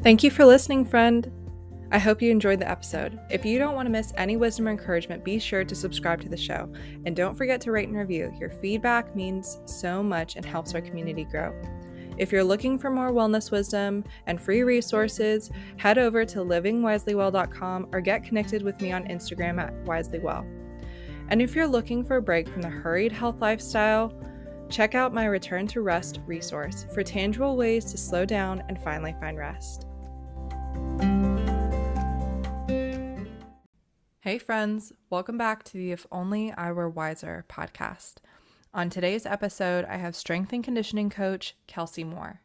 Thank you for listening, friend. I hope you enjoyed the episode. If you don't want to miss any wisdom or encouragement, be sure to subscribe to the show. And don't forget to rate and review. Your feedback means so much and helps our community grow. If you're looking for more wellness wisdom and free resources, head over to livingwiselywell.com or get connected with me on Instagram at wiselywell. And if you're looking for a break from the hurried health lifestyle, check out my Return to Rest resource for tangible ways to slow down and finally find rest. Hey friends, welcome back to the If Only I Were Wiser podcast. On today's episode, I have strength and conditioning coach Kelsee Moore.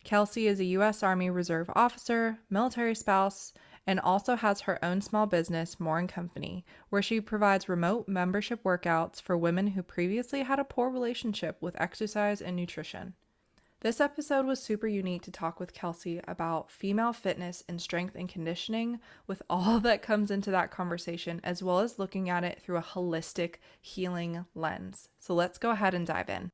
Kelsee is a U.S. Army Reserve officer, military spouse, and also has her own small business, Moore & Company, where she provides remote membership workouts for women who previously had a poor relationship with exercise and nutrition. This episode was super unique to talk with Kelsee about female fitness and strength and conditioning with all that comes into that conversation, as well as looking at it through a holistic healing lens. So let's go ahead and dive in.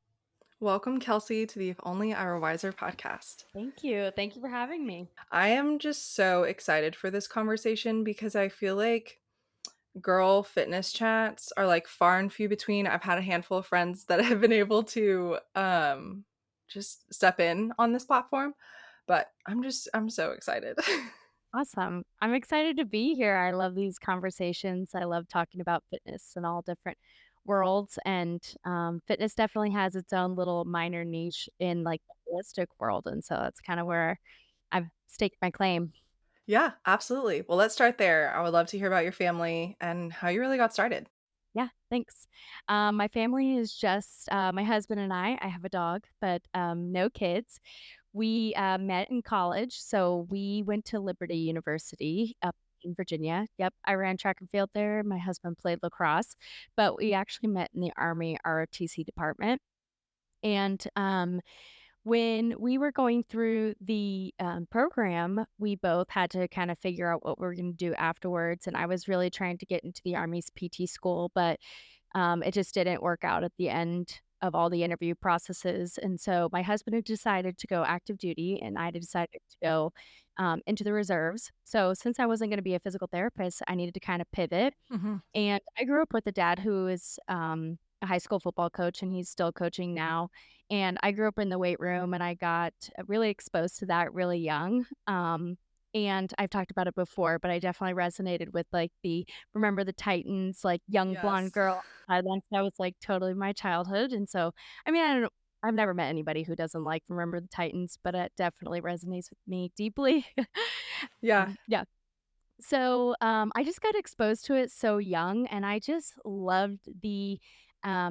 Welcome, Kelsee, to the If Only I Were Wiser podcast. Thank you. Thank you for having me. I am just so excited for this conversation because I feel like girl fitness chats are like far and few between. I've had a handful of friends that have been able to just step in on this platform, but I'm so excited. Awesome. I'm excited to be here. I love these conversations. I love talking about fitness in all different worlds. And fitness definitely has its own little minor niche in like the holistic world. And so that's kind of where I've staked my claim. Yeah, absolutely. Well, let's start there. I would love to hear about your family and how you really got started. Yeah, thanks. My family is just my husband and I. I have a dog, but no kids. We met in college. So we went to Liberty University up in Virginia. Yep, I ran track and field there. My husband played lacrosse, but we actually met in the Army ROTC department. And when we were going through the program, we both had to kind of figure out what we were going to do afterwards. And I was really trying to get into the Army's PT school, but it just didn't work out at the end of all the interview processes. And so my husband had decided to go active duty, and I decided to go into the reserves. So since I wasn't going to be a physical therapist, I needed to kind of pivot. Mm-hmm. And I grew up with a dad who is a high school football coach, and he's still coaching now. And I grew up in the weight room, and I got really exposed to that really young. And I've talked about it before, but I definitely resonated with like the Remember the Titans, like young blonde Yes. girl. That was like totally my childhood. And so, I mean, I don't know. I've never met anybody who doesn't like Remember the Titans, but it definitely resonates with me deeply. Yeah. Yeah. So, I just got exposed to it so young, and I just loved the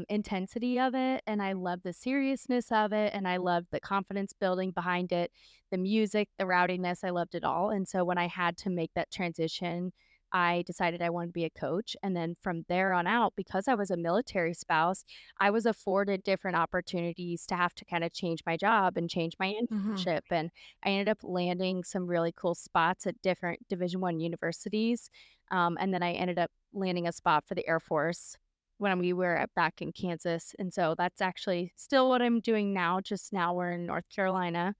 intensity of it, and I loved the seriousness of it, and I loved the confidence building behind it, the music, the rowdiness. I loved it all. And so when I had to make that transition, I decided I wanted to be a coach. And then from there on out, because I was a military spouse, I was afforded different opportunities to have to kind of change my job and change my Mm-hmm. internship. And I ended up landing some really cool spots at different Division I universities. And then I ended up landing a spot for the Air Force when we were back in Kansas. And so that's actually still what I'm doing now. Just now we're in North Carolina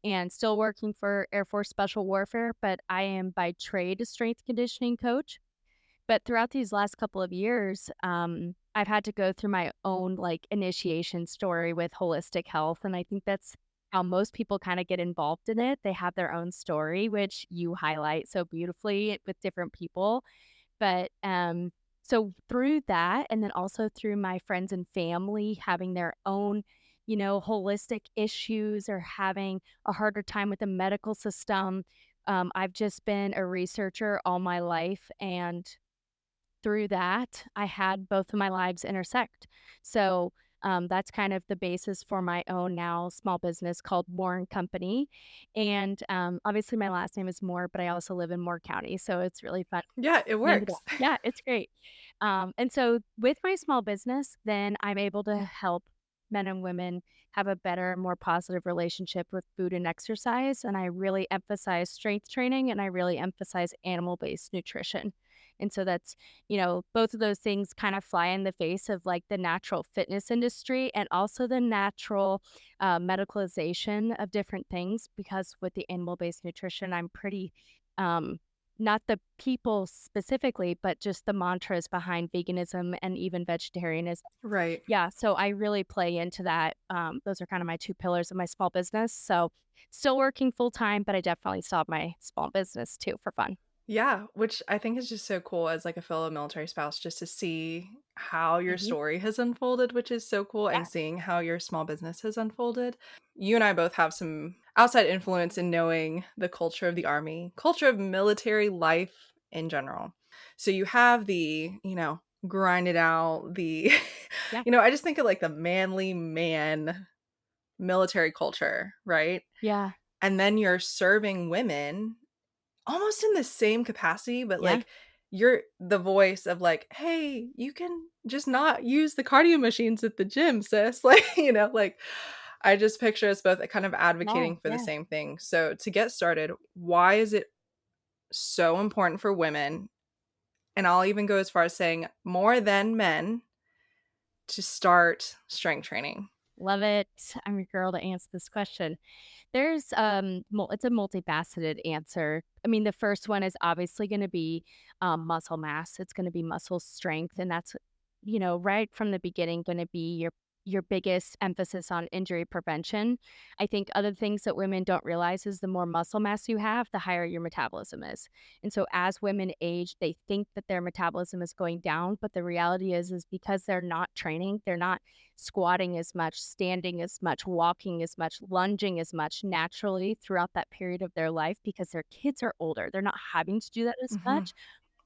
and still working for Air Force Special Warfare, but I am by trade a strength conditioning coach. But throughout these last couple of years, I've had to go through my own like initiation story with holistic health. And I think that's how most people kind of get involved in it. They have their own story, which you highlight so beautifully with different people. But so through that, and then also through my friends and family having their own, holistic issues or having a harder time with the medical system, I've just been a researcher all my life. And through that, I had both of my lives intersect. So that's kind of the basis for my own now small business called Moore & Company. And obviously my last name is Moore, but I also live in Moore County. So it's really fun. Yeah, it works. Yeah, it's great. And so with my small business, then I'm able to help men and women have a better, more positive relationship with food and exercise. And I really emphasize strength training, and I really emphasize animal-based nutrition. And so that's, both of those things kind of fly in the face of like the natural fitness industry and also the natural medicalization of different things. Because with the animal based nutrition, I'm pretty, um, not the people specifically, but just the mantras behind veganism and even vegetarianism. Right. Yeah, so I really play into that. Those are kind of my 2 pillars of my small business. So still working full time, but I definitely still have my small business too for fun. Yeah, which I think is just so cool as like a fellow military spouse just to see how your Mhm. story has unfolded, which is so cool, Yeah, and seeing how your small business has unfolded. You and I both have some outside influence in knowing the culture of the army, culture of military life in general. So you have the grind it out, the yeah, I just think of like the manly man military culture, right? yeah, And then you're serving women almost in the same capacity, but, yeah. like, you're the voice of, like, "Hey, you can just not use the cardio machines at the gym, sis." Like, I just picture us both kind of No, advocating for the yeah. same thing. So, to get started, why is it so important for women, and I'll even go as far as saying more than men, to start strength training? Love it. I'm your girl to answer this question. There's it's a multifaceted answer. I mean, the first one is obviously going to be muscle mass. It's going to be muscle strength, and that's right from the beginning going to be your biggest emphasis on injury prevention. I think other things that women don't realize is the more muscle mass you have, the higher your metabolism is. And so as women age, they think that their metabolism is going down, but the reality is because they're not training, they're not squatting as much, standing as much, walking as much, lunging as much naturally throughout that period of their life because their kids are older. They're not having to do that as Mhm. much.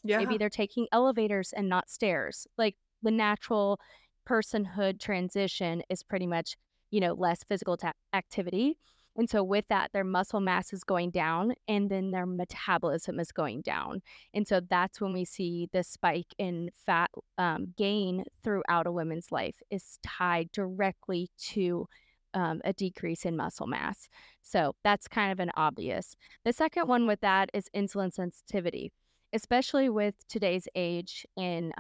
Maybe Yeah. they're taking elevators and not stairs. Like the natural personhood transition is pretty much, less physical activity. And so with that, their muscle mass is going down and then their metabolism is going down. And so that's when we see the spike in fat gain throughout a woman's life is tied directly to a decrease in muscle mass. So that's kind of an obvious. The second one with that is insulin sensitivity, especially with today's age and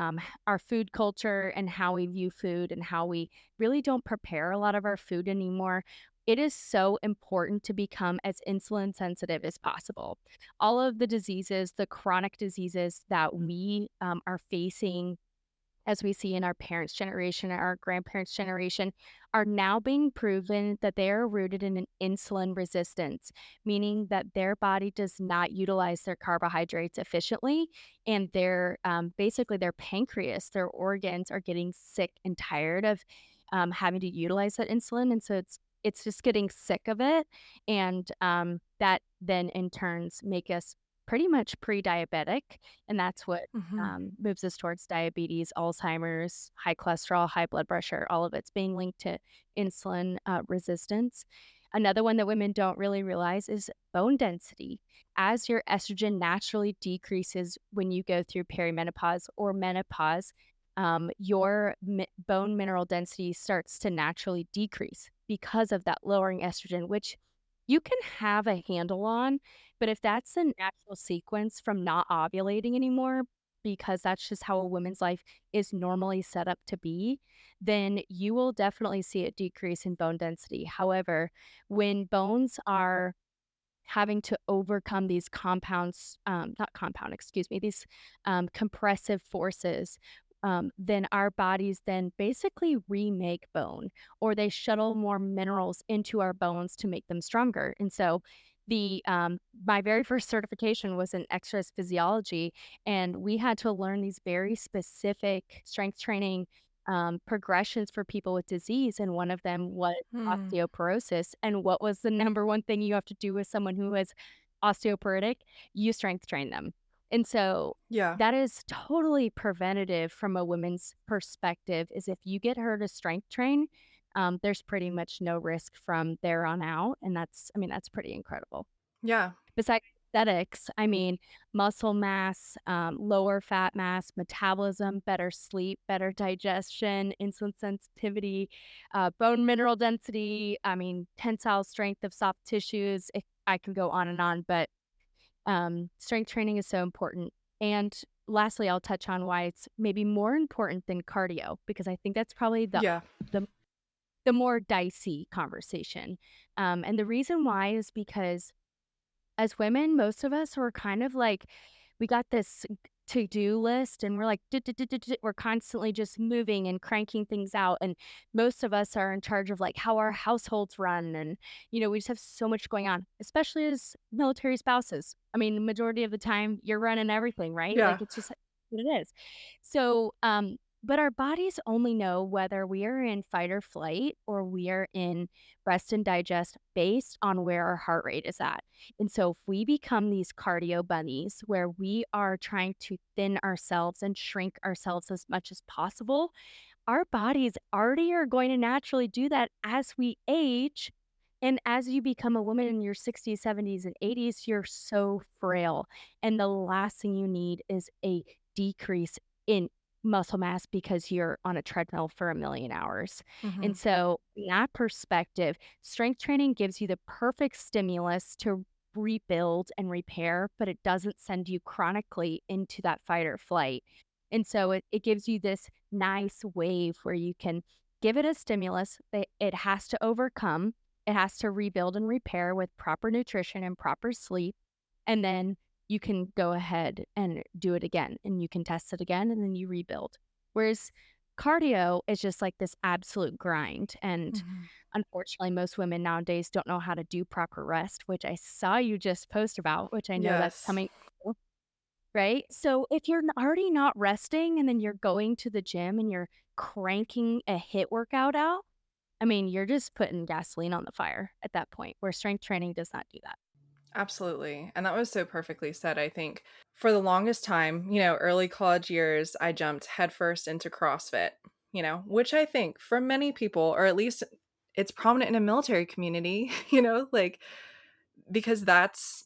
our food culture and how we view food and how we really don't prepare a lot of our food anymore. It is so important to become as insulin sensitive as possible. All of the diseases, the chronic diseases that we are facing as we see in our parents' generation, our grandparents' generation, are now being proven that they are rooted in an insulin resistance, meaning that their body does not utilize their carbohydrates efficiently, and basically their pancreas, their organs are getting sick and tired of having to utilize that insulin, and so it's just getting sick of it, and that then in turns make us pretty much pre-diabetic, and that's what Mhm. moves us towards diabetes, Alzheimer's, high cholesterol, high blood pressure, all of it's being linked to insulin resistance. Another one that women don't really realize is bone density. As your estrogen naturally decreases when you go through perimenopause or menopause, your bone mineral density starts to naturally decrease because of that lowering estrogen, which you can have a handle on, but if that's a natural sequence from not ovulating anymore, because that's just how a woman's life is normally set up to be, then you will definitely see a decrease in bone density. However, when bones are having to overcome these not compound, excuse me, these compressive forces, then our bodies then basically remake bone or they shuttle more minerals into our bones to make them stronger. And so my very first certification was in exercise physiology, and we had to learn these very specific strength training progressions for people with disease, and one of them was Hmm. osteoporosis. And what was the number one thing you have to do with someone who is osteoporotic? You strength train them. And so Yeah. that is totally preventative from a woman's perspective, is if you get her to strength train, there's pretty much no risk from there on out. And that's pretty incredible. Yeah. Besides aesthetics, I mean, muscle mass, lower fat mass, metabolism, better sleep, better digestion, insulin sensitivity, bone mineral density, I mean, tensile strength of soft tissues. I can go on and on, but strength training is so important. And lastly, I'll touch on why it's maybe more important than cardio, because I think that's probably Yeah. the the more dicey conversation. And the reason why is because as women, most of us were kind of like, we got this to-do list and we're like, we're constantly just moving and cranking things out. And most of us are in charge of like how our households run. And, we just have so much going on, especially as military spouses. I mean, the majority of the time you're running everything, right? Yeah. Like it's just what it is. So, but our bodies only know whether we are in fight or flight or we are in rest and digest based on where our heart rate is at. And so, if we become these cardio bunnies where we are trying to thin ourselves and shrink ourselves as much as possible, our bodies already are going to naturally do that as we age. And as you become a woman in your 60s, 70s, and 80s, you're so frail. And the last thing you need is a decrease in muscle mass because you're on a treadmill for a million hours. Hmm. And so, in that perspective, strength training gives you the perfect stimulus to rebuild and repair, but it doesn't send you chronically into that fight or flight. And so it gives you this nice wave where you can give it a stimulus that it has to overcome. It has to rebuild and repair with proper nutrition and proper sleep. And then you can go ahead and do it again and you can test it again and then you rebuild. Whereas cardio is just like this absolute grind. And Hmm. unfortunately, most women nowadays don't know how to do proper rest, which I saw you just post about, which I know that's Yes. coming. Right? So if you're already not resting and then you're going to the gym and you're cranking a hit workout out, I mean, you're just putting gasoline on the fire at that point, where strength training does not do that. Absolutely. And that was so perfectly said. I think for the longest time, early college years, I jumped headfirst into CrossFit, which I think for many people, or at least it's prominent in a military community, like because that's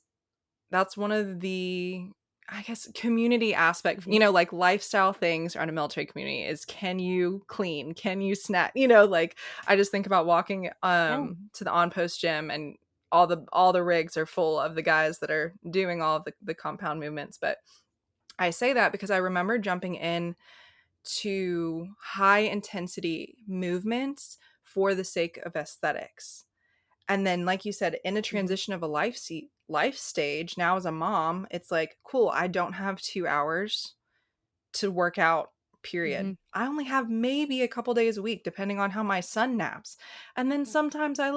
one of the, I guess, community aspect, Mhm. like lifestyle things around a military community is, can you clean? Can you snack? Like I just think about walking Yeah. to the on post gym, and all the rigs are full of the guys that are doing all of the compound movements. But I say that because I remember jumping in to high intensity movements for the sake of aesthetics. And then, like you said, in a Mhm. transition of a life stage, now as a mom, it's like, cool, I don't have 2 hours to work out, period. Mhm. I only have maybe a couple days a week, depending on how my son naps. And then sometimes I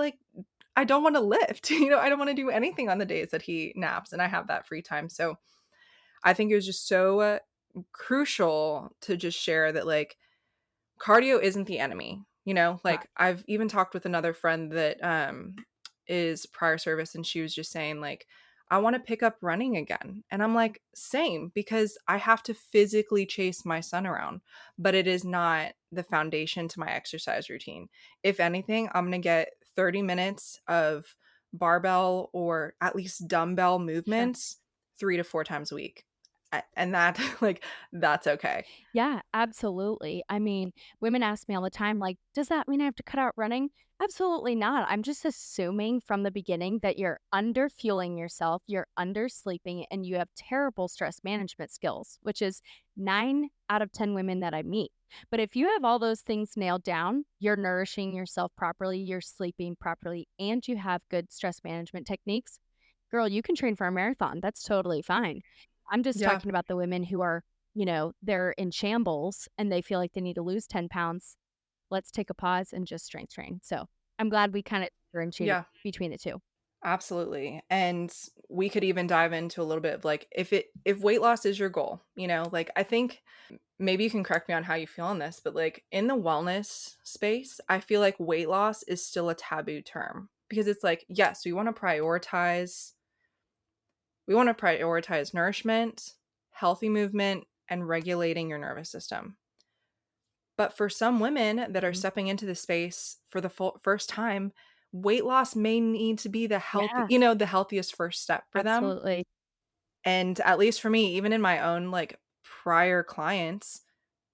don't want to lift, I don't want to do anything on the days that he naps and I have that free time. So I think it was just so crucial to just share that, like, cardio isn't the enemy. Not. Like I've even talked with another friend that is prior service, and she was just saying, like, I want to pick up running again. And I'm like, same, because I have to physically chase my son around, but it is not the foundation to my exercise routine. If anything, I'm going to get 30 minutes of barbell or at least dumbbell Sure. movements 3 to 4 times a week. And that like that's okay. Yeah, absolutely. I mean, women ask me all the time, like, does that mean I have to cut out running? Absolutely not. I'm just assuming from the beginning that you're under fueling yourself, you're under sleeping, and you have terrible stress management skills, which is 9 out of 10 women that I meet. But if you have all those things nailed down, you're nourishing yourself properly, you're sleeping properly, and you have good stress management techniques, girl, you can train for a marathon. That's totally fine. I'm just Yeah. talking about the women who are they're in shambles and they feel like they need to lose 10 pounds. Let's take a pause and just strength train. So I'm glad we kind of differentiated Yeah. between the two. Absolutely. And we could even dive into a little bit of, like, if weight loss is your goal, like I think maybe you can correct me on how you feel on this, but like in the wellness space, I feel like weight loss is still a taboo term, because it's like, yes, we want to prioritize nourishment, healthy movement, and regulating your nervous system. But for some women that are Mhm. stepping into the space for the first time, weight loss may need to be Yeah, the healthiest first step for them. absolutely. And at least for me, even in my own like prior clients,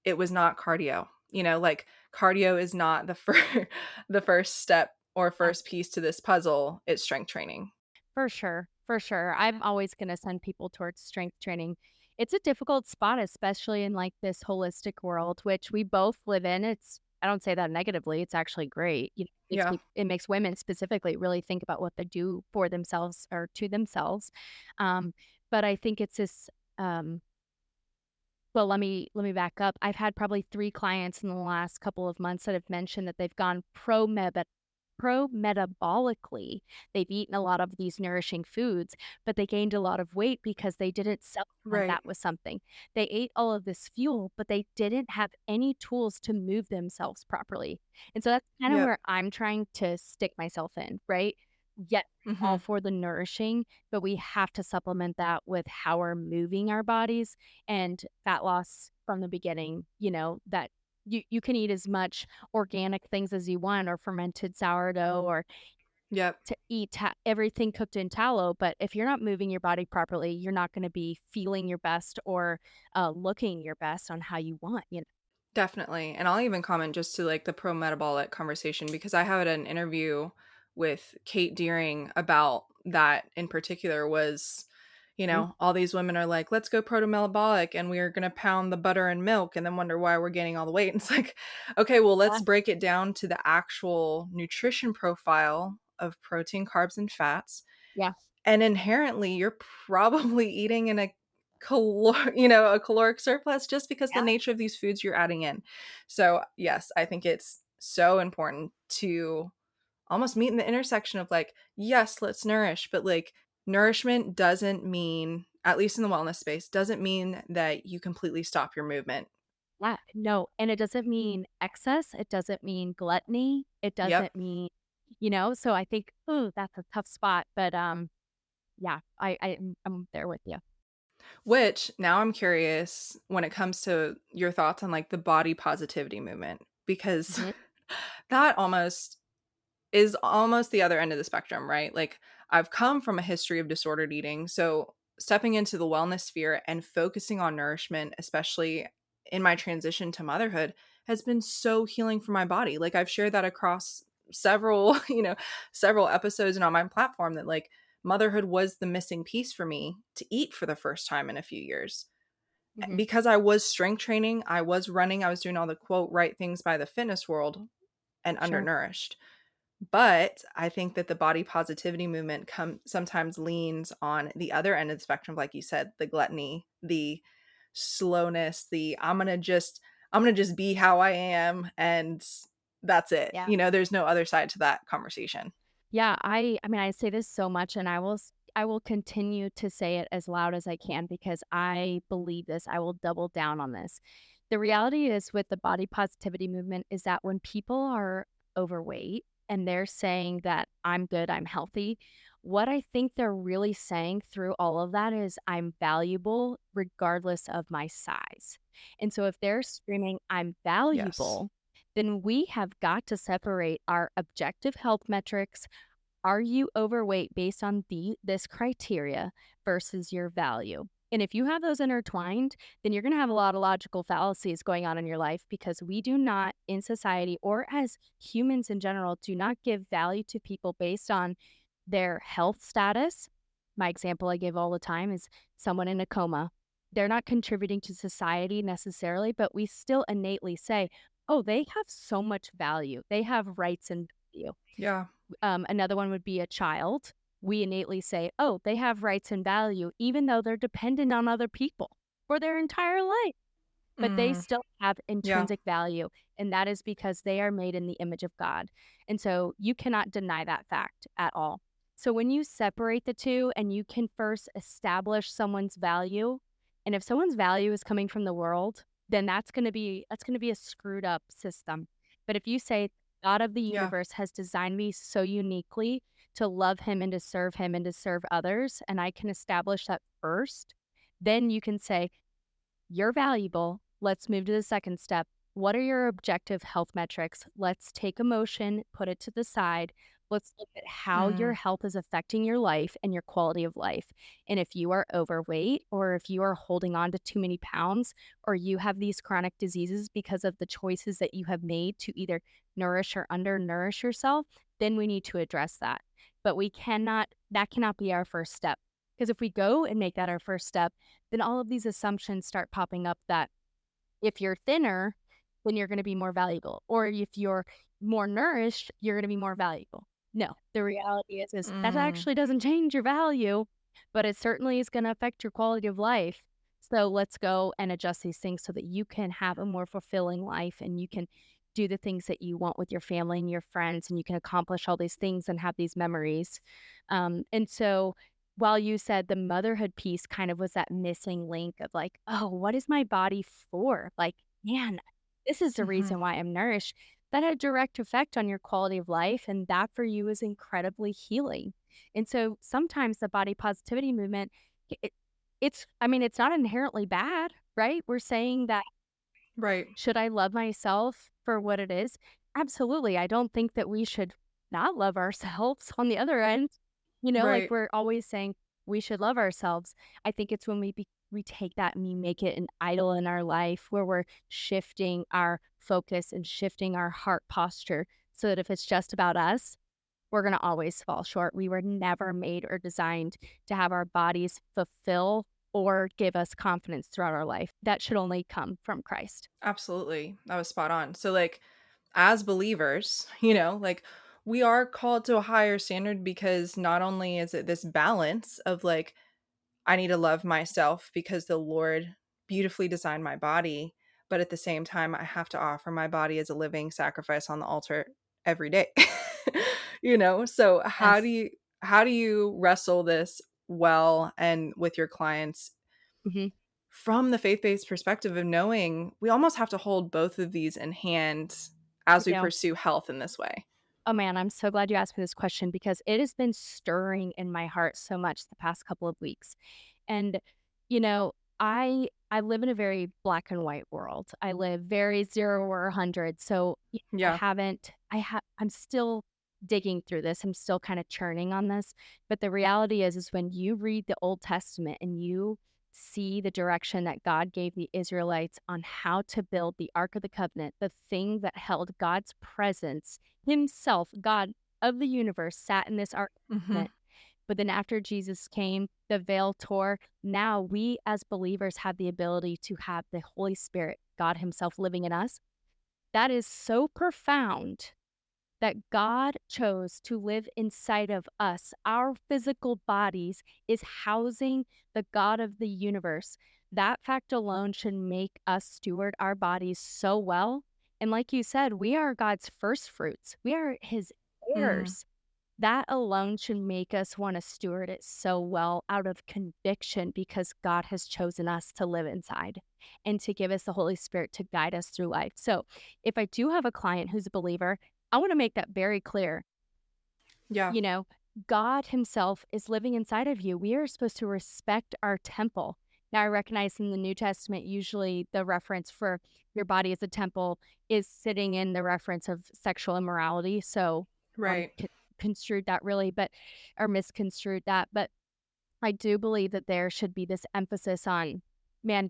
it was not cardio. Like cardio is not the first step or Yeah, first piece to this puzzle. It's strength training. for sure. For sure. I'm always going to send people towards strength training. It's a difficult spot, especially in, like, this holistic world, which we both live in. I don't say that negatively, it's actually great. Yeah. It makes women specifically really think about what they do for themselves or to themselves. Um, but I think it's this, um well, let me back up. I've had probably 3 clients in the last couple of months that have mentioned that they've gone pro-metabolically. They've eaten a lot of these nourishing foods, but they gained a lot of weight because they didn't supplement Right. that with something. They ate all of this fuel, but they didn't have any tools to move themselves properly. And so that's kind of Yep. where I'm trying to stick myself in, right? Yet all Mhm. for the nourishing, but we have to supplement that with how we're moving our bodies and fat loss from the beginning, that you can eat as much organic things as you want or fermented sourdough or Yep. to eat everything cooked in tallow, but if you're not moving your body properly, you're not gonna be feeling your best or, looking your best on how you want. Definitely. And I'll even comment just to like the pro metabolic conversation because I had an interview with Kate Deering about that in particular was, Mhm. all these women are like, let's go proto metabolic and we're going to pound the butter and milk and then wonder why we're gaining all the weight. And it's like, okay, well, let's Yeah, break it down to the actual nutrition profile of protein, carbs, and fats. yeah, And inherently, you're probably eating in a a caloric surplus just because the yeah, nature of these foods you're adding in. So, yes, I think it's so important to almost meet in the intersection of like, yes, let's nourish, but like nourishment doesn't mean, at least in the wellness space, doesn't mean that you completely stop your movement. yeah, no, and it doesn't mean excess, it doesn't mean gluttony, it Yep. doesn't mean so I think, ooh, that's a tough spot, but, yeah, I'm there with you. Which now I'm curious when it comes to your thoughts on like the body positivity movement, because Mhm, that almost is almost the other end of the spectrum, right? Like, I've come from a history of disordered eating. So, stepping into the wellness sphere and focusing on nourishment, especially in my transition to motherhood, has been so healing for my body. Like, I've shared that across several, several episodes and on my platform that, like, motherhood was the missing piece for me to eat for the first time in a few years. mhm, Because I was strength training, I was running, I was doing all the quote right things by the fitness world and sure, undernourished. But I think that the body positivity movement sometimes leans on the other end of the spectrum, like you said, the gluttony, the slowness, the I'm gonna just be how I am and that's it. yeah. There's no other side to that conversation. Yeah, I mean, I say this so much and I will continue to say it as loud as I can because I believe this. I will double down on this. The reality is with the body positivity movement is that when people are overweight and they're saying that I'm good, I'm healthy, what I think they're really saying through all of that is I'm valuable regardless of my size. And so if they're screaming I'm Yes. valuable, then we have got to separate our objective health metrics. Are you overweight based on this criteria versus your value? And if you have those intertwined, then you're going to have a lot of logical fallacies going on in your life because we do not, in society or as humans in general, do not give value to people based on their health status. My example I give all the time is someone in a coma. They're not contributing to society necessarily, but we still innately say, oh, they have so much value. They have rights and value. Yeah. Another one would be a child. We innately say, oh, they have rights and value, even though they're dependent on other people for their entire life, but they Mm, still have yeah. intrinsic value. And that is because they are made in the image of God. And so you cannot deny that fact at all. So when you separate the two and you can first establish someone's value, and if someone's value is coming from the world, then that's going to be a screwed up system. But if you say God of the Yeah. universe has designed me so uniquely to love him and to serve others, and I can establish that first, then you can say, you're valuable. Let's move to the second step. What are your objective health metrics? Let's take emotion, put it to the side. Let's look at how your Mm, health is affecting your life and your quality of life. And if you are overweight, or if you are holding on to too many pounds, or you have these chronic diseases because of the choices that you have made to either nourish or undernourish yourself, then we need to address that. But that cannot be our first step Because if we go and make that our first step, then all of these assumptions start popping up that if you're thinner, then you're gonna be more valuable, or if you're more nourished, you're gonna be more valuable. No, the reality is that Mm, actually doesn't change your value, but it certainly is gonna affect your quality of life. So let's go and adjust these things so that you can have a more fulfilling life and you can do the things that you want with your family and your friends, and you can accomplish all these things and have these memories. And so while you said the motherhood piece kind of was that missing link of like, "Oh, what is my body for?" Like, "Man, this is the mhm. reason why I'm nourished." That had a direct effect on your quality of life, and that for you is incredibly healing. And so sometimes the body positivity movement, it's I mean, it's not inherently bad, right? We're saying that Right, should I love myself for what it is? Absolutely. I don't think that we should not love ourselves on the other end. Like right. we're always saying we should love ourselves. I think it's when we take that and we make it an idol in our life where we're shifting our focus and shifting our heart posture so that if it's just about us, we're going to always fall short. We were never made or designed to have our bodies fulfill or give us confidence throughout our life. That should only come from Christ. Absolutely. That was spot on. So, like, as believers, like, we are called to a higher standard because not only is it this balance of like, I need to love myself because the Lord beautifully designed my body, but at the same time, I have to offer my body as a living sacrifice on the altar every day. So Yes. how do you wrestle this well and with your clients Mhm. from the faith-based perspective of knowing we almost have to hold both of these in hand as we Yeah. pursue health in this way? Oh, man, I'm so glad you asked me this question because it has been stirring in my heart so much the past couple of weeks. And, you know, I live in a very black and white world. I live very 0 or 100. So, Yeah. I'm still digging through this. I'm still kind of churning on this. But the reality is when you read the Old Testament and you see the direction that God gave the Israelites on how to build the Ark of the Covenant, the thing that held God's presence himself, God of the universe, sat in this Ark of the Mhm. Covenant. But then after Jesus came, the veil tore. Now we as believers have the ability to have the Holy Spirit, God Himself living in us. That is so profound that God chose to live inside of us. Our physical bodies is housing the God of the universe. That fact alone should make us steward our bodies so well. And like you said, we are God's first fruits, we are His Mm. heirs. That alone should make us want to steward it so well out of conviction because God has chosen us to live inside and to give us the Holy Spirit to guide us through life. So, if I do have a client who's a believer, I want to make that very clear. Yeah. You know, God Himself is living inside of you. We are supposed to respect our temple. Now, I recognize in the New Testament, usually the reference for your body as a temple is sitting in the reference of sexual immorality. So, Right. construed that really, but or misconstrued that. But I do believe that there should be this emphasis on, man,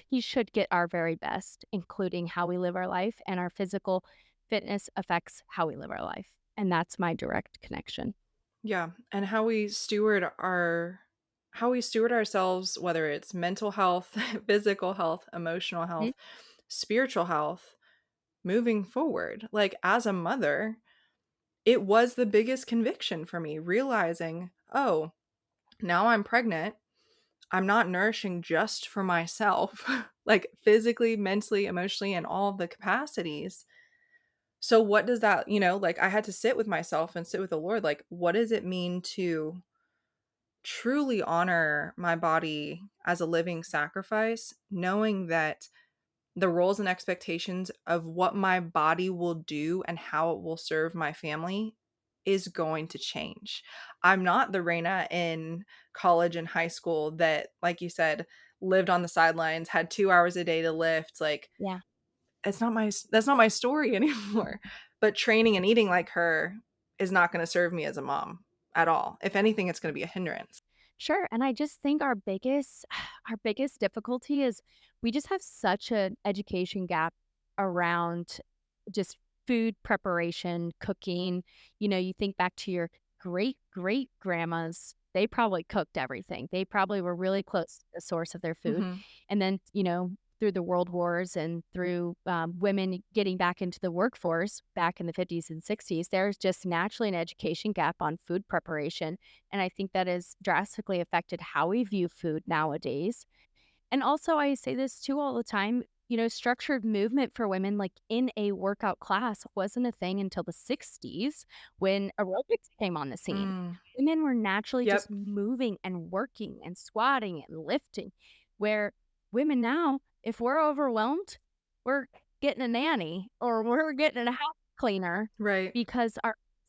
He should get our very best, including how we live our life, and our physical fitness affects how we live our life. And that's my direct connection. Yeah, and how we steward ourselves, whether it's mental health, physical health, emotional Mhm. health, spiritual health, moving forward. Like, as a mother, it was the biggest conviction for me realizing, "Oh, now I'm pregnant. I'm not nourishing just for myself, like physically, mentally, emotionally, and all of the capacities. So what does that, like I had to sit with myself and sit with the Lord. Like, what does it mean to truly honor my body as a living sacrifice, knowing that the roles and expectations of what my body will do and how it will serve my family is going to change. I'm not the Reina in college and high school that, like you said, lived on the sidelines, had 2 hours a day to lift. Like, Yeah. that's not my story anymore. But training and eating like her is not going to serve me as a mom at all. If anything, it's going to be a hindrance. Sure, and I just think our biggest our biggest difficulty is we just have such an education gap around just food preparation, cooking. You think back to your great grandmas, they probably cooked everything. They probably were really close to the source of their food. Mhm. And then, through the world wars and through women getting back into the workforce back in the 50s and 60s, there's just naturally an education gap on food preparation. And I think that has drastically affected how we view food nowadays. And also, I say this too all the time, structured movement for women, like in a workout class, wasn't a thing until the 60s when aerobics came on the scene. Mm. Women were naturally just Yep. moving and working and squatting and lifting, where women now, if we're overwhelmed, we're getting a nanny or we're getting a house cleaner Right. because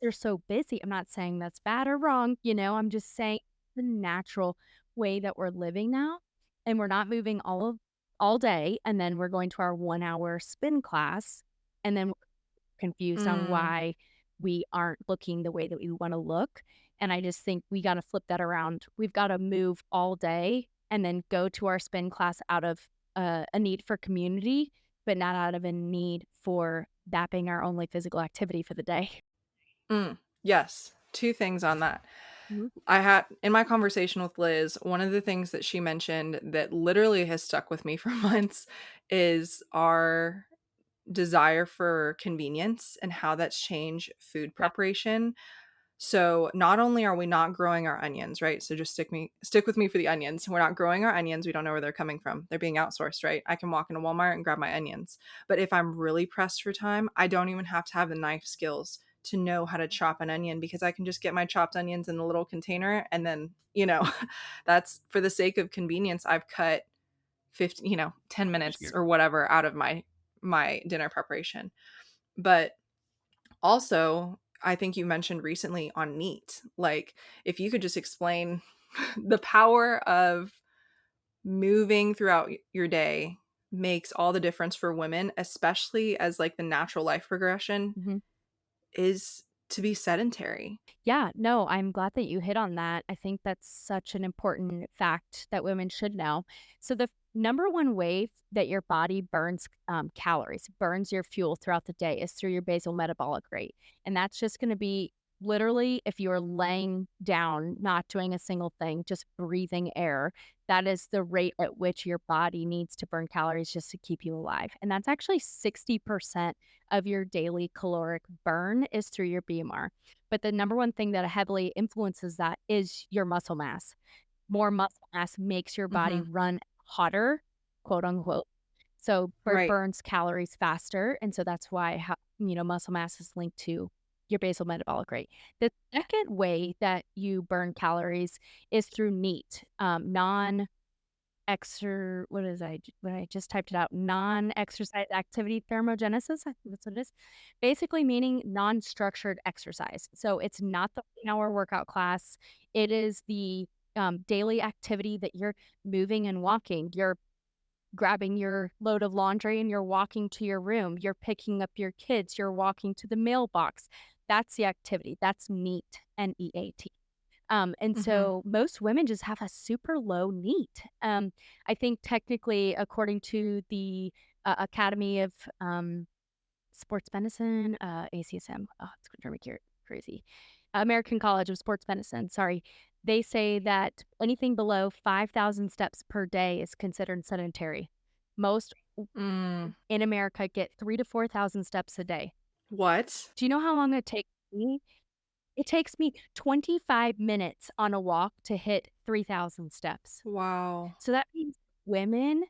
they're so busy. I'm not saying that's bad or wrong, I'm just saying the natural way that we're living now, and we're not moving all day, and then we're going to our 1-hour spin class, and then we're confused on Mm. why we aren't looking the way that we wanna look, and I just think we gotta flip that around. We've gotta move all day and then go to our spin class out of, a need for community, but not out of a need for that being our only physical activity for the day. Mm. Yes. 2 things on that. Mhm. I had in my conversation with Liz, one of the things that she mentioned that literally has stuck with me for months is our desire for convenience and how that's changed food Yeah. preparation. So not only are we not growing our onions, right? So just stick with me for the onions. We're not growing our onions. We don't know where they're coming from. They're being outsourced, right? I can walk into Walmart and grab my onions. But if I'm really pressed for time, I don't even have to have the knife skills to know how to chop an onion because I can just get my chopped onions in a little container and then, that's for the sake of convenience. I've cut 15, 10 minutes or whatever out of my dinner preparation. But also, I think you mentioned recently on NEAT, like if you could just explain the power of moving throughout your day makes all the difference for women, especially as like the natural life progression Mhm. is to be sedentary. Yeah, no, I'm glad that you hit on that. I think that's such an important fact that women should know. So, the number one way that your body burns calories, burns your fuel throughout the day is through your basal metabolic rate. And that's just going to be literally if you're laying down, not doing a single thing, just breathing air. That is the rate at which your body needs to burn calories just to keep you alive. And that's actually 60% of your daily caloric burn is through your BMR. But the number one thing that heavily influences that is your muscle mass. More muscle mass makes your body Mhm. run hotter, quote unquote. So it Right. burns calories faster. And so that's why, muscle mass is linked to your basal metabolic rate. The second way that you burn calories is through NEAT, what is when I just typed it out, non-exercise activity thermogenesis, I think that's what it is. Basically meaning non-structured exercise. So it's not the 1-hour workout class. It is the daily activity that you're moving and walking. You're grabbing your load of laundry and you're walking to your room. You're picking up your kids. You're walking to the mailbox. That's the activity. That's NEAT, NEAT. And Mhm. so most women just have a super low NEAT. I think technically, according to the Academy of Sports Medicine, ACSM, oh, it's going to drive me crazy. American College of Sports Medicine, sorry. They say that anything below 5,000 steps per day is considered sedentary. Most Mm. in America get 3 to 4,000 steps a day. What? Do you know how long it takes me? It takes me 25 minutes on a walk to hit 3,000 steps. Wow. So that means women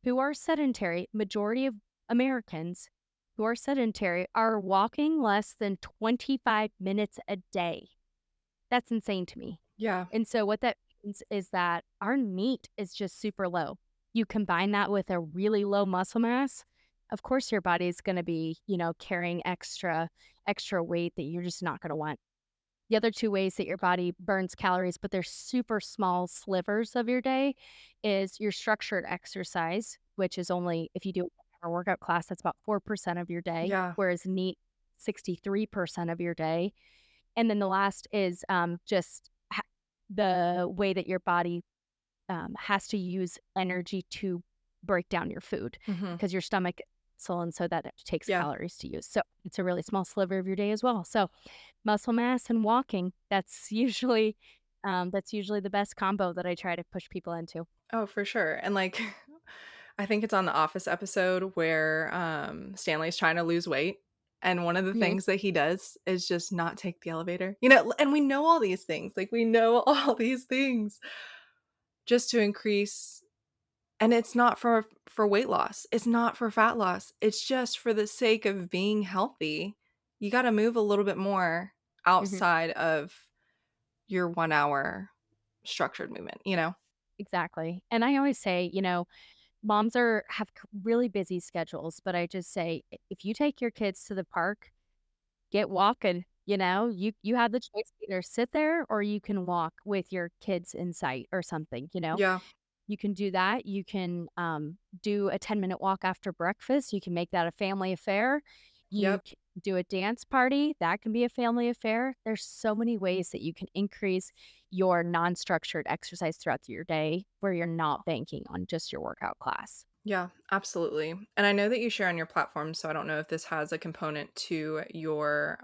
who are sedentary, majority of Americans who are sedentary are walking less than 25 minutes a day. That's insane to me. Yeah. And so what that means is that our NEAT is just super low. You combine that with a really low muscle mass, of course your body's going to be, carrying extra weight that you're just not going to want. The other 2 ways that your body burns calories, but they're super small slivers of your day, is your structured exercise, which is only if you do a workout class, that's about 4% of your day, Yeah. whereas NEAT, 63% of your day. And then the last is just the way that your body has to use energy to break down your food Mhm. because your stomach muscle, and so that takes Yeah. calories to use. So it's a really small sliver of your day as well. So muscle mass and walking, that's usually the best combo that I try to push people into. Oh, for sure. And like I think it's on the Office episode where Stanley's trying to lose weight. And one of the Mhm, things that he does is just not take the elevator. You know, and we know all these things. Like we know all these things just to increase, and it's not for weight loss. It's not for fat loss. It's just for the sake of being healthy. You got to move a little bit more mhm, outside of your 1 hour structured movement, you know? exactly. And I always say, moms have really busy schedules, but I just say if you take your kids to the park, get walking. You have the choice to either sit there or you can walk with your kids in sight or something. Yeah. You can do that. You can, do a 10-minute walk after breakfast. You can make that a family affair. You Yep. can do a dance party. That can be a family affair. There's so many ways that you can increase your non-structured exercise throughout your day where you're not banking on just your workout class. Yeah, absolutely. And I know that you share on your platform, so I don't know if this has a component to your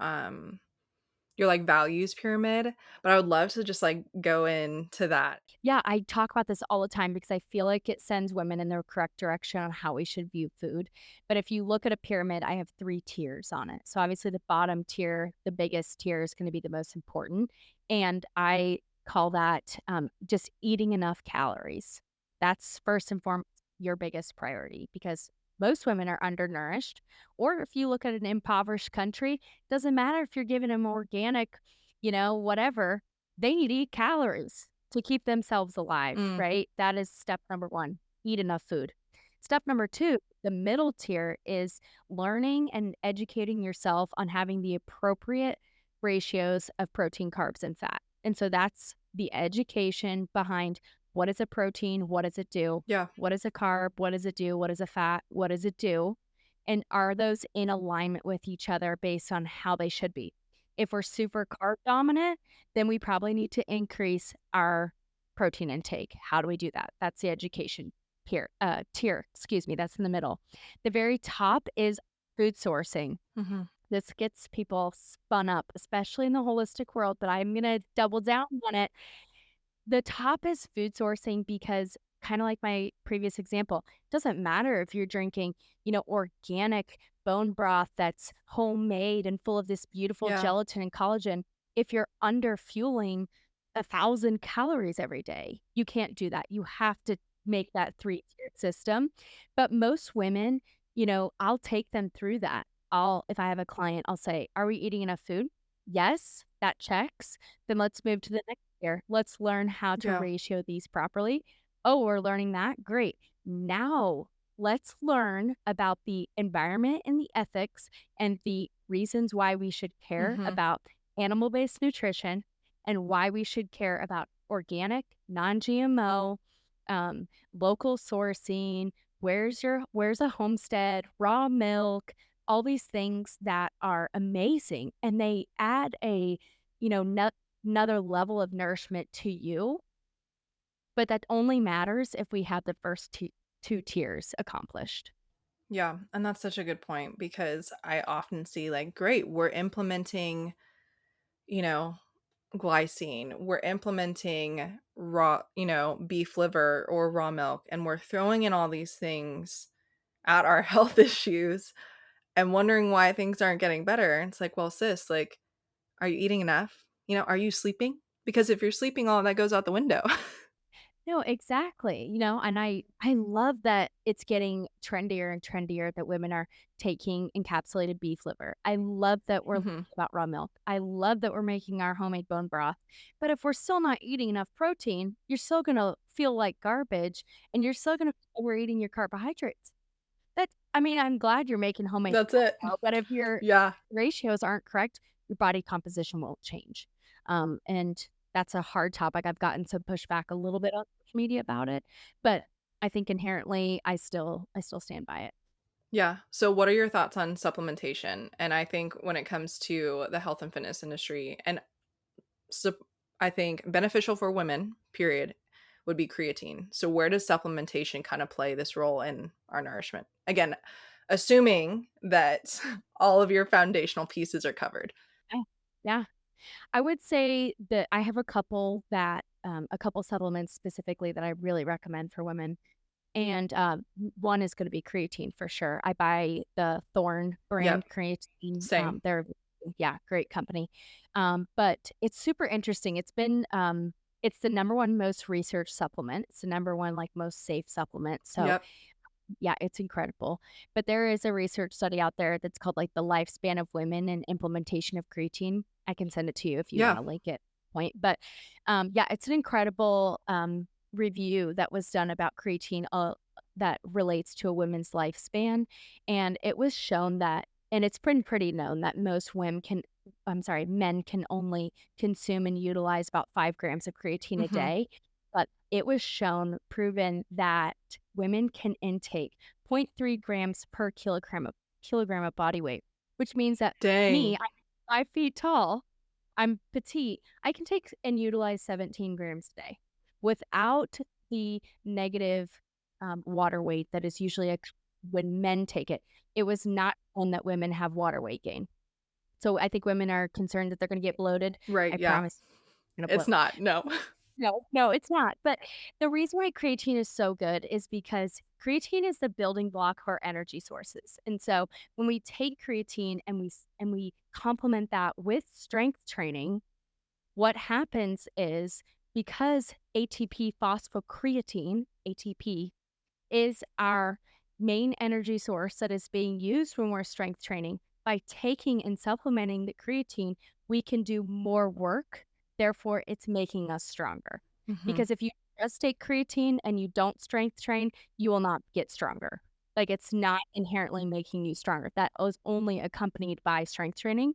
like values pyramid, but I would love to just like go into that. Yeah, I talk about this all the time because I feel like it sends women in the correct direction on how we should view food. But if you look at a pyramid, I have 3 tiers on it. So obviously the bottom tier, the biggest tier is gonna be the most important, and I call that, just eating enough calories. That's first and foremost your biggest priority because most women are undernourished, or if you look at an impoverished country, doesn't matter if you're giving them organic, whatever, they need to eat calories to keep themselves alive, Mm, right? That is step number 1, eat enough food. Step number 2, the middle tier is learning and educating yourself on having the appropriate ratios of protein, carbs, and fat. And so that's the education behind what is a protein, what does it do? yeah. What is a carb? What does it do? What is a fat? What does it do? And are those in alignment with each other based on how they should be? If we're super carb dominant, then we probably need to increase our protein intake. How do we do that? That's the education tier, excuse me, that's in the middle. The very top is food sourcing. Mhm. This gets people spun up, especially in the holistic world, but I'm going to double down on it. The top is food sourcing because kinda like my previous example, doesn't matter if you're drinking, organic bone broth that's homemade and full of this beautiful Yeah. gelatin and collagen. If you're under fueling 1,000 calories every day, you can't do that. You have to make that three-tiered system. But most women, I'll take them through that. If I have a client, I'll say, "Are we eating enough food?" "Yes," that checks. Then let's move to the next here. Let's learn how to Yeah. ratio these properly. Oh, we're learning that? Great. Now let's learn about the environment and the ethics and the reasons why we should care Mhm. about animal based nutrition and why we should care about organic, non GMO, local sourcing. Where's a homestead, raw milk, all these things that are amazing and they add a you know another level of nourishment to you, but that only matters if we have the first two tiers accomplished. Yeah, and that's such a good point because I often see like, great, we're implementing, you know, glycine, we're implementing raw, beef liver or raw milk, and we're throwing in all these things at our health issues and wondering why things aren't getting better. And it's like, well, sis, like, are you eating enough? Are you sleeping? Because if you're sleeping, all that goes out the window. No, exactly. And I love that it's getting trendier and trendier that women are taking encapsulated beef liver. I love that we're learning Mhm. about raw milk. I love that we're making our homemade bone broth. But if we're still not eating enough protein, you're still going to feel like garbage and you're still going to feel we're eating your carbohydrates. I mean, I'm glad you're making homemade That's it. pasta, but if your Yeah. ratios aren't correct, your body composition won't change. And that's a hard topic. I've gotten some pushback a little bit on social media about it, but I think inherently I still stand by it. Yeah. So what are your thoughts on supplementation? And I think when it comes to the health and fitness industry and sup I think beneficial for women, period, would be creatine. So where does supplementation kind of play this role in our nourishment? Again, assuming that all of your foundational pieces are covered. Yeah. Yeah. I would say that I have a couple supplements specifically that I really recommend for women. And, one is gonna be creatine for sure. I buy the Thorne Yep, brand creatine. same. They're yeah, great company. But it's super interesting. It's the number 1 most researched supplement. It's the number 1, like, most safe supplement. So, Yep. yeah, it's incredible. But there is a research study out there that's called, like, The Lifespan of Women and Implementation of Creatine. I can send it to you if you Yeah. wanna link it point. But, yeah, it's an incredible, review that was done about creatine, that relates to a woman's lifespan, and it was shown that and it's been pretty known that most women can men can only consume and utilize about 5 grams of creatine a Mhm. day, but it was proven that women can intake zero point 0.3 grams per kilogram of body weight, which means that Dang. I'm 5 feet tall, I'm petite, I can take and utilize 17 grams a day without the negative, water weight that is usually when men take it. It was not shown that women have water weight gain. So I think women are concerned that they're gonna get bloated. Right, I yeah. promise you're gonna It's bloat. not, no. No, no, it's not. But the reason why creatine is so good is because creatine is the building block for energy sources. And so when we take creatine and we complement that with strength training, what happens is because ATP phosphocreatine, ATP, is our main energy source that is being used when we're strength training. By taking and supplementing the creatine, we can do more work. Therefore, it's making us stronger. Mhm. Because if you just take creatine and you don't strength train, you will not get stronger. Like it's not inherently making you stronger. That is only accompanied by strength training.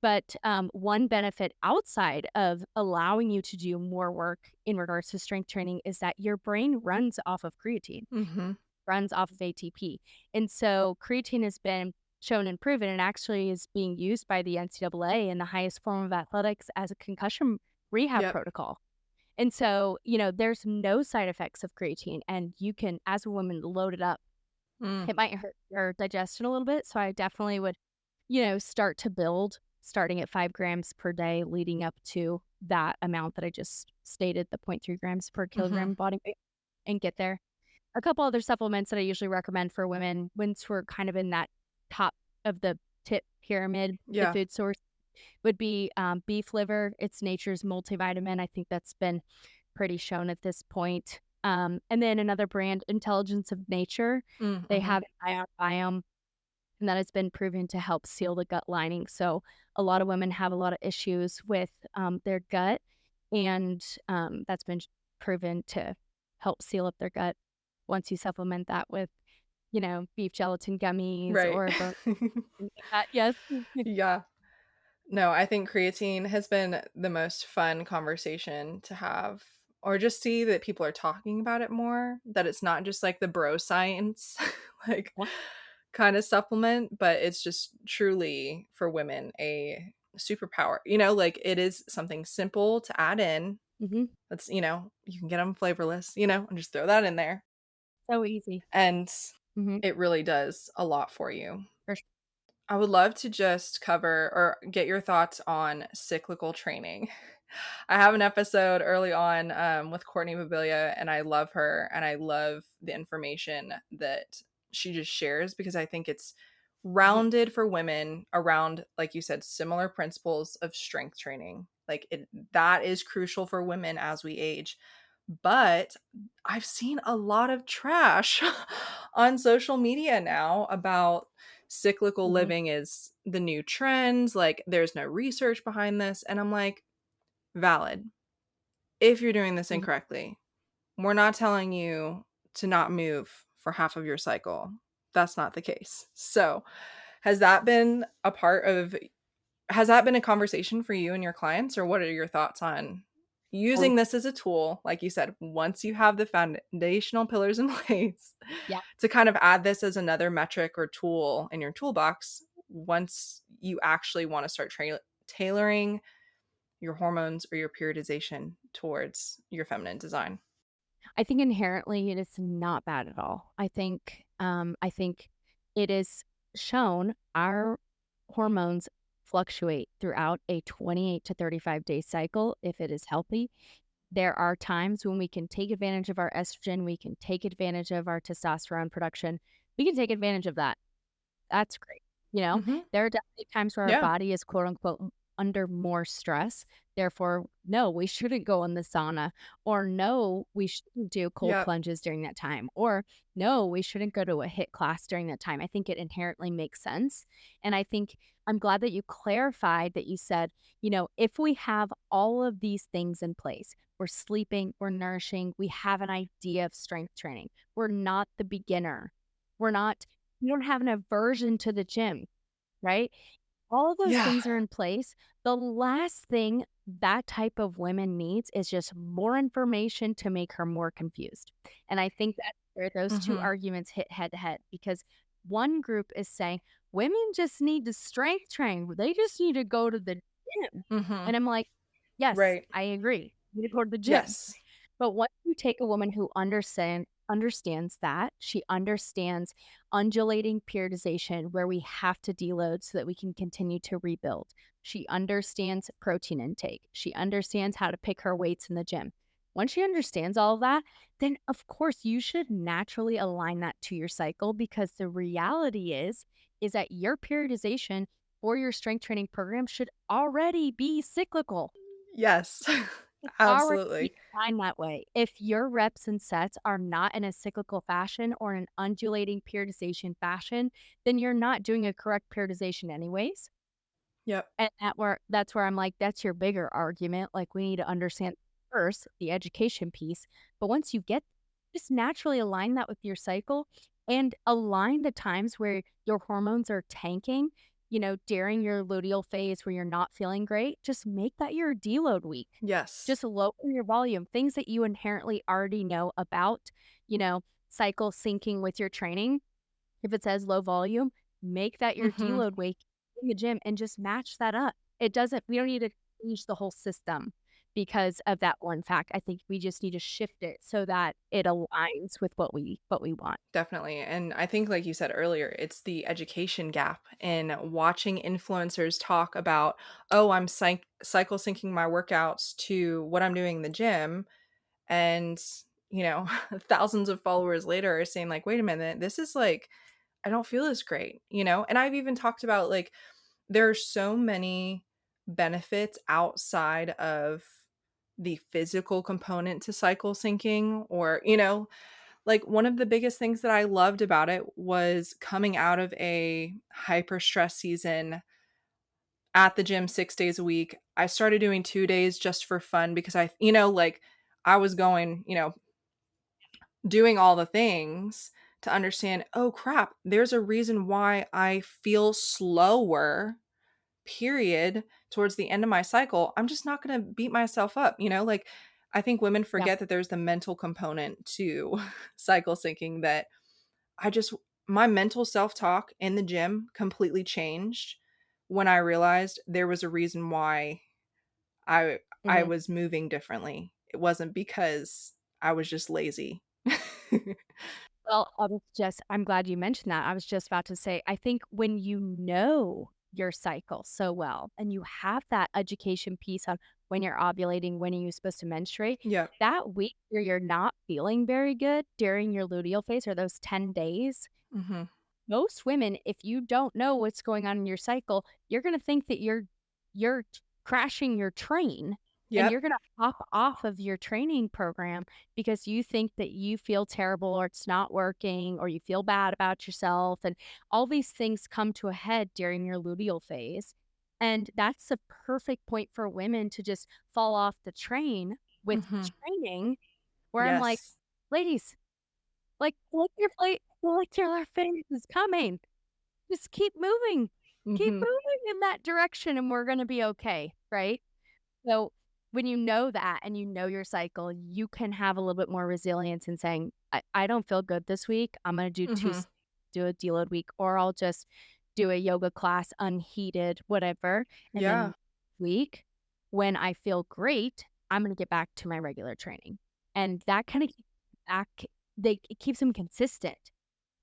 But one benefit outside of allowing you to do more work in regards to strength training is that your brain runs off of creatine, Mhm. runs off of ATP. And so creatine has been shown and proven and actually is being used by the NCAA in the highest form of athletics as a concussion rehab Yep. protocol. And so, there's no side effects of creatine, and you can, as a woman, load it up. Mm. It might hurt your digestion a little bit. So I definitely would start to build starting at 5 grams per day leading up to that amount that I just stated, the zero point 0.3 grams per Mhm. kilogram body weight, and get there. A couple other supplements that I usually recommend for women once we're kind of in that top of the tip pyramid, the Yeah. food source would be beef liver. It's nature's multivitamin. I think that's been pretty shown at this point. And then another brand, Intelligence of Nature. Mm, They mhm. have an ion biome and that has been proven to help seal the gut lining. So a lot of women have a lot of issues with their gut, and that's been proven to help seal up their gut once you supplement that with, beef gelatin gummies Right. or bone like that. Yes. Yeah. No, I think creatine has been the most fun conversation to have, or just see that people are talking about it more, that it's not just like the bro science, like Yeah. kind of supplement, but it's just truly for women a superpower. Like it is something simple to add in. Hmm. That's, you can get them flavorless, and just throw that in there. So easy. And Hmm. it really does a lot for you. For sure. I would love to just cover or get your thoughts on cyclical training. I have an episode early on with Courtney Babilia, and I love her, and I love the information that she just shares because I think it's Hmm. rounded for women around, like you said, similar principles of strength training. Like that is crucial for women as we age. But I've seen a lot of trash on social media now about cyclical Hmm. living is the new trends. Like, there's no research behind this. And I'm like, valid. If you're doing this Hmm. incorrectly, we're not telling you to not move for half of your cycle. That's not the case. So, has that been a part of has that been a conversation for you and your clients, or what are your thoughts on Oh, using this as a tool, like you said, once you have the foundational pillars in place, yeah. to kind of add this as another metric or tool in your toolbox once you actually want to start tailoring your hormones or your periodization towards your feminine design? I think inherently it is not bad at all. I think it is shown our hormones fluctuate throughout a 28 to 35 day cycle if it is healthy. There are times when we can take advantage of our estrogen, we can take advantage of our testosterone production. We can take advantage of that. That's great. You know, Mhm. there are definitely times where our Yeah. body is quote unquote under more stress. Therefore, no, we shouldn't go in the sauna, or no, we shouldn't do cold Yep. plunges during that time, or no, we shouldn't go to a HIIT class during that time. I think it inherently makes sense. And I think I'm glad that you clarified that you said, if we have all of these things in place, we're sleeping, we're nourishing, we have an idea of strength training, we're not the beginner. We're not you don't have an aversion to the gym, right? All of those Yeah. things are in place. The last thing that type of woman needs is just more information to make her more confused. And I think that's where those two Mhm. arguments hit head to head because one group is saying women just need to strength train. They just need to go to the gym. Mhm. And I'm like, yes, Right. I agree. You need to go to the gym. Yes. But once you take a woman who understands that, she understands undulating periodization where we have to deload so that we can continue to rebuild. She understands protein intake. She understands how to pick her weights in the gym. Once she understands all of that, then of course you should naturally align that to your cycle because the reality is that your periodization for your strength training program should already be cyclical. Yes. Already Absolutely. designed that way. If your reps and sets are not in a cyclical fashion or an undulating periodization fashion, then you're not doing a correct periodization anyways. Yep. And that's where I'm like, that's your bigger argument. Like we need to understand first the education piece. But once you get just naturally align that with your cycle and align the times where your hormones are tanking, during your luteal phase where you're not feeling great, just make that your deload week. Yes. Just lower your volume, things that you inherently already know about, cycle syncing with your training. If it says low volume, make that your Mhm. deload weight in the gym and just match that up. We don't need to change the whole system because of that one fact. I think we just need to shift it so that it aligns with what we want. Definitely. And I think, like you said earlier, it's the education gap in watching influencers talk about, oh, I'm cycle syncing my workouts to what I'm doing in the gym. And, you know, thousands of followers later are saying, like, wait a minute, this is like, I don't feel as great, you know? And I've even talked about, like, there are so many benefits outside of the physical component to cycle syncing, or, like, one of the biggest things that I loved about it was coming out of a hyper stress season at the gym 6 days a week. I started doing 2 days just for fun because like, I was going, doing all the things to understand, "Oh, crap, there's a reason why I feel slower, period, towards the end of my cycle. I'm just not gonna beat myself up," Like, I think women Yeah. forget that there's the mental component to cycle syncing that I just my mental self-talk in the gym completely changed when I realized there was a reason why I Mhm. was moving differently. It wasn't because I was just lazy. Well, I'm glad you mentioned that. I was just about to say, I think when you know your cycle so well and you have that education piece on when you're ovulating, when are you supposed to menstruate, Yeah. that week where you're not feeling very good during your luteal phase or those 10 days, Mhm. most women, if you don't know what's going on in your cycle, you're gonna think that you're crashing your train, and Yep. you're gonna hop off of your training program because you think that you feel terrible or it's not working or you feel bad about yourself, and all these things come to a head during your luteal phase, and that's a perfect point for women to just fall off the train with Mhm. training, where I'm like, Yes. "Ladies, like, look your phase is coming. Just keep moving. Keep Mhm. moving in that direction and we're gonna be okay, right? So, when you know that and you know your cycle, you can have a little bit more resilience in saying, "I don't feel good this week. I'm gonna Mhm. do a deload week, or I'll just do a yoga class unheated, whatever, and Yeah. then week, when I feel great, I'm gonna get back to my regular training." And that kinda keeps back it keeps them consistent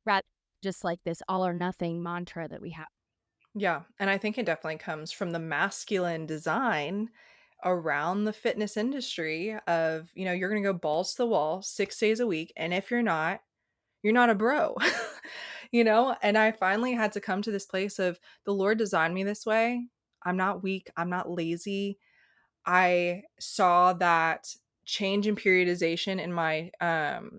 rather just like this all or nothing mantra that we have. Yeah, and I think it definitely comes from the masculine design around the fitness industry of, you're gonna go balls to the wall 6 days a week, and if you're not a bro. And I finally had to come to this place of the Lord designed me this way. I'm not weak, I'm not lazy. I saw that change in periodization in my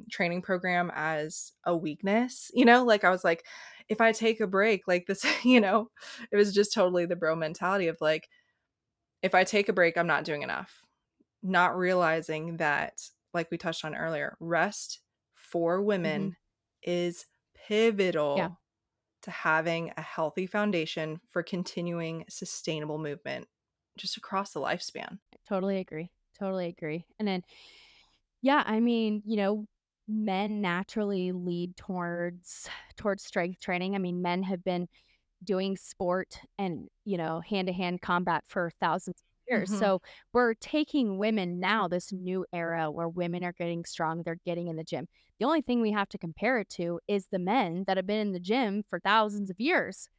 training program as a weakness. Like I was like, if I take a break, like this, it was just totally the bro mentality of like, if I take a break, I'm not doing enough. Not realizing that, like we touched on earlier, rest for Mhm. women is Yeah, pivotal to having a healthy foundation for continuing sustainable movement just across the lifespan. totally agree. Totally agree. And then, yeah, I mean, men naturally lead towards strength training. I mean, men have been doing sport and, hand-to-hand combat for thousands of years. Mhm. So we're taking women now, this new era where women are getting strong, they're getting in the gym. The only thing we have to compare it to is the men that have been in the gym for thousands of years.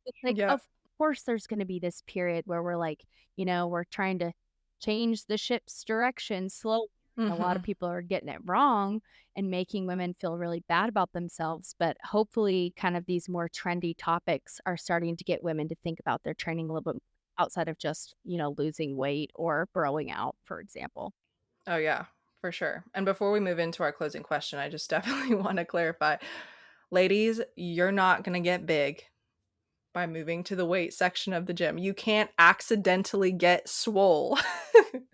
It's like, Yeah. of course, there's gonna be this period where we're like, we're trying to change the ship's direction slowly. A lot of Mhm. people are getting it wrong and making women feel really bad about themselves, but hopefully kind of these more trendy topics are starting to get women to think about their training a little bit outside of just, losing weight or burrowing out, for example. Oh, yeah, for sure. And before we move into our closing question, I just definitely want to clarify. Ladies, you're not going to get big by moving to the weight section of the gym. You can't accidentally get swole.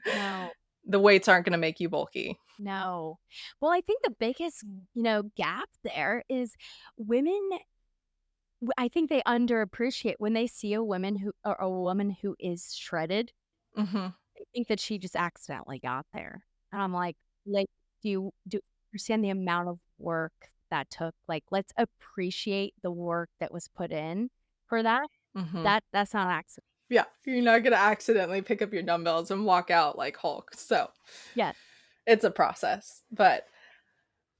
No. The weights aren't going to make you bulky. No. Well, I think the biggest, gap there is women I think they underappreciate when they see a woman who is shredded, Mhm. they think that she just accidentally got there, and I'm like, do you understand the amount of work that took? Like, let's appreciate the work that was put in for that. Mhm. That's not accident. Yeah, you're not going to accidentally pick up your dumbbells and walk out like Hulk. So, Yeah. it's a process. But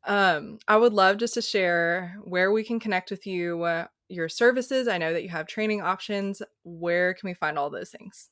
I would love just to share where we can connect with you, your services. I know that you have training options. Where can we find all those things?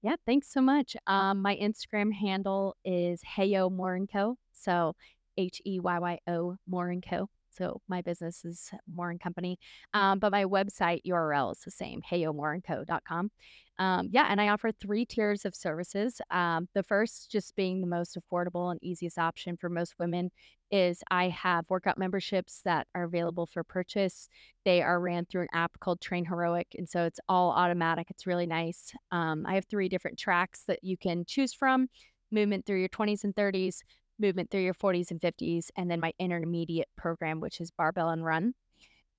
Yeah, thanks so much. My Instagram handle is Heyo More and Co. So Heyyo More and Co. So my business is More and Company. But my website URL is the same, heyomoreandco.com. Yeah, and I offer 3 tiers of services. The first, just being the most affordable and easiest option for most women, is I have workout memberships that are available for purchase. They are ran through an app called Train Heroic, and so it's all automatic. It's really nice. I have 3 different tracks that you can choose from: movement through your 20s and 30s, movement through your 40s and 50s, and then my intermediate program, which is barbell and run.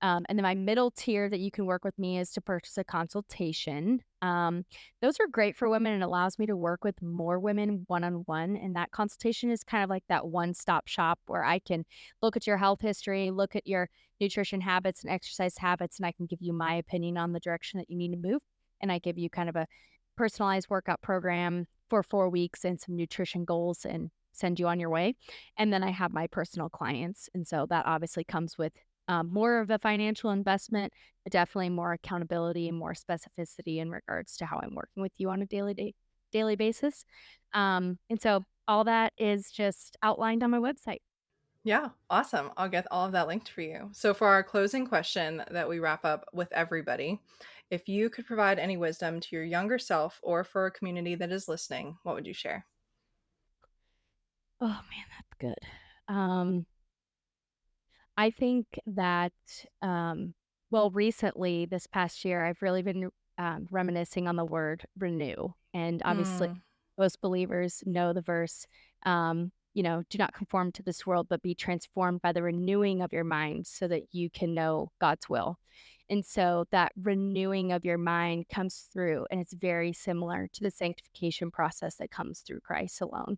And then my middle tier that you can work with me is to purchase a consultation. Those are great for women and allows me to work with more women one on one. And that consultation is kind of like that one stop shop where I can look at your health history, look at your nutrition habits and exercise habits, and I can give you my opinion on the direction that you need to move. And I give you kind of a personalized workout program for 4 weeks and some nutrition goals and send you on your way. And then I have my personal clients. And so that obviously comes with more of a financial investment, but definitely more accountability and more specificity in regards to how I'm working with you on a daily basis. And so all that is just outlined on my website. Yeah, awesome. I'll get all of that linked for you. So, for our closing question that we wrap up with everybody, if you could provide any wisdom to your younger self or for a community that is listening, what would you share? Oh man, that's good. I think that, well, recently, this past year, I've really been reminiscing on the word renew. And obviously, Mm, most believers know the verse, do not conform to this world, but be transformed by the renewing of your mind so that you can know God's will. And so that renewing of your mind comes through, and it's very similar to the sanctification process that comes through Christ alone.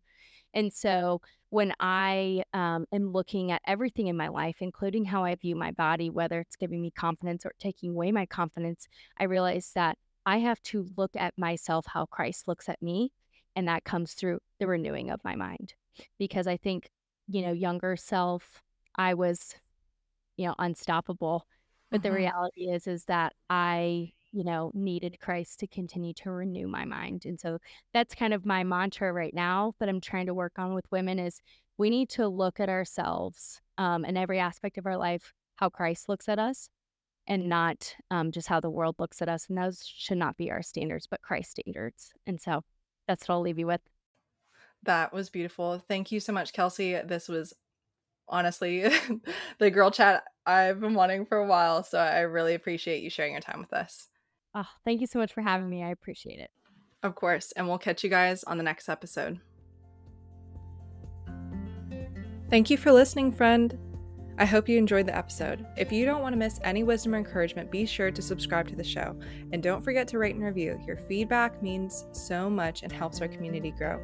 And so when I am looking at everything in my life, including how I view my body, whether it's giving me confidence or taking away my confidence, I realize that I have to look at myself how Christ looks at me. And that comes through the renewing of my mind. Because I think, younger self, I was, unstoppable. But the Hmm. reality is that I, needed Christ to continue to renew my mind. And so that's kind of my mantra right now that I'm trying to work on with women is we need to look at ourselves in every aspect of our life, how Christ looks at us and not just how the world looks at us. And those should not be our standards, but Christ's standards. And so that's what I'll leave you with. That was beautiful. Thank you so much, Kelsee. This was honestly the girl chat I've been wanting for a while. So I really appreciate you sharing your time with us. Oh, thank you so much for having me. I appreciate it. Of course. And we'll catch you guys on the next episode. Thank you for listening, friend. I hope you enjoyed the episode. If you don't want to miss any wisdom or encouragement, be sure to subscribe to the show. And don't forget to rate and review. Your feedback means so much and helps our community grow.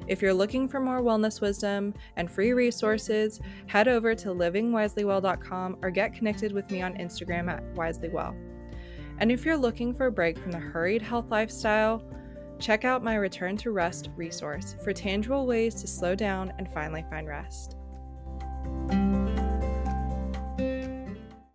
If you're looking for more wellness wisdom and free resources, head over to livingwiselywell.com or get connected with me on Instagram at wiselywell. And if you're looking for a break from the hurried health lifestyle, check out my Return to Rest resource for tangible ways to slow down and finally find rest.